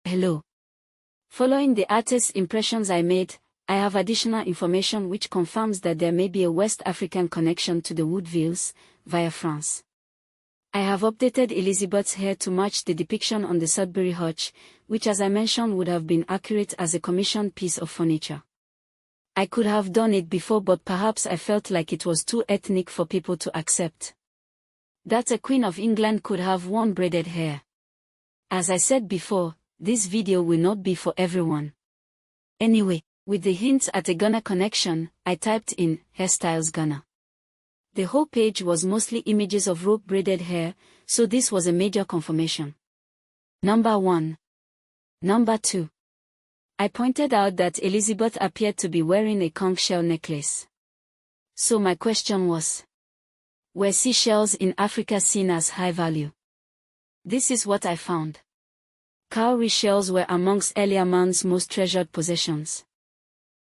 Hello. Following the artist's impressions I made, I have additional information which confirms that there may be a West African connection to the Woodvilles, via France. I have updated Elizabeth's hair to match the depiction on the Sudbury Hutch, which as I mentioned would have been accurate as a commissioned piece of furniture. I could have done it before, but perhaps I felt like it was too ethnic for people to accept. That a Queen of England could have worn braided hair. As I said before, this video will not be for everyone. Anyway, with the hints at a Ghana connection, I typed in hairstyles Ghana. The whole page was mostly images of rope braided hair, so this was a major confirmation. Number 1. Number 2. I pointed out that Elizabeth appeared to be wearing a conch shell necklace. So my question was, were seashells in Africa seen as high value? This is what I found. Cowrie shells were amongst earlier man's most treasured possessions.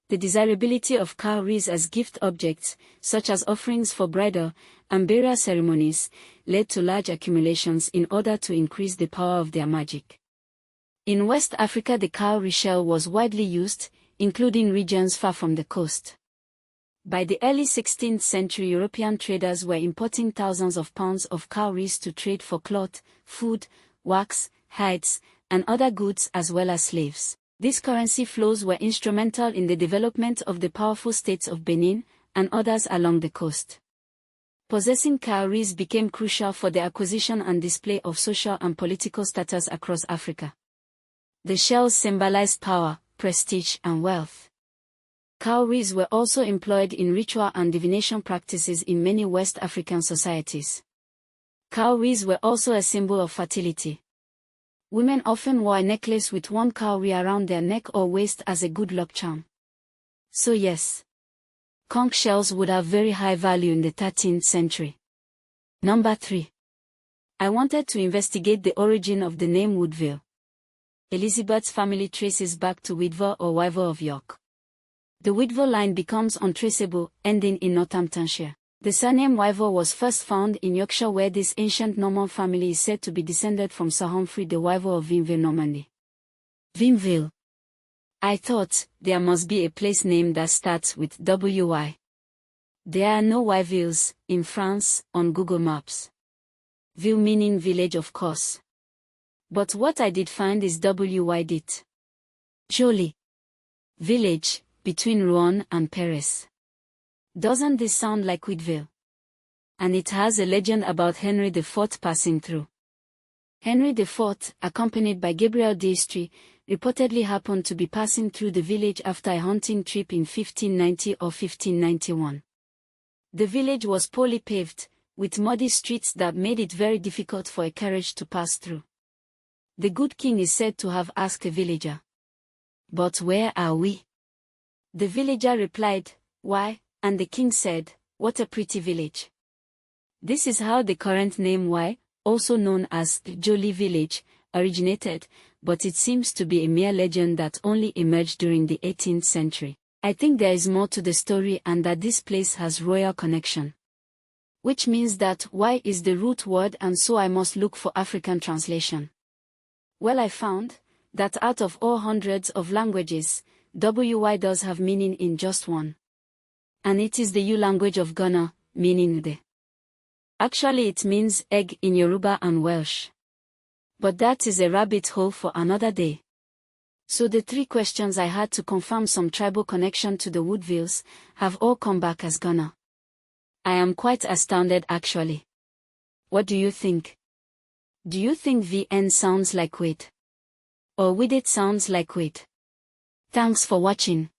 The desirability of cowries as gift objects, such as offerings for bridal and burial ceremonies, led to large accumulations in order to increase the power of their magic. In West Africa, the cowrie shell was widely used, including regions far from the coast. By the early 16th century, European traders were importing thousands of pounds of cowries to trade for cloth, food, wax, hides, and other goods as well as slaves. These currency flows were instrumental in the development of the powerful states of Benin and others along the coast. Possessing cowries became crucial for the acquisition and display of social and political status across Africa. The shells symbolized power, prestige, and wealth. Cowries were also employed in ritual and divination practices in many West African societies. Cowries were also a symbol of fertility. Women often wore a necklace with one cowrie around their neck or waist as a good luck charm. So yes, conch shells would have very high value in the 13th century. Number 3. I wanted to investigate the origin of the name Woodville. Elizabeth's family traces back to Wydvile or Wyvill of York. The Wydville line becomes untraceable, ending in Northamptonshire. The surname Wyvill was first found in Yorkshire, where this ancient Norman family is said to be descended from Sir Humphrey de Wyvill of Wynville, Normandy. Wynville. I thought, there must be a place name that starts with WY. There are no Wyvilles in France on Google Maps. Ville meaning village, of course. But what I did find is Wydit. Jolly. Village, between Rouen and Paris. Doesn't this sound like Wydville? And it has a legend about Henry IV passing through. Henry IV, accompanied by Gabriel d'Estrées, reportedly happened to be passing through the village after a hunting trip in 1590 or 1591. The village was poorly paved, with muddy streets that made it very difficult for a carriage to pass through. The good king is said to have asked a villager, "But where are we?" The villager replied, "Why?" And the king said, "What a pretty village." This is how the current name Wye, also known as Jolly Village, originated, but it seems to be a mere legend that only emerged during the 18th century. I think there is more to the story and that this place has royal connection. Which means that Wye is the root word, and so I must look for African translation. Well, I found that out of all hundreds of languages, WY does have meaning in just one. And it is the U language of Ghana, meaning the. Actually it means egg in Yoruba and Welsh. But that is a rabbit hole for another day. So the 3 questions I had to confirm some tribal connection to the Woodvilles have all come back as Ghana. I am quite astounded actually. What do you think? Do you think VN sounds like wait? Or Widit sounds like wait? Thanks for watching.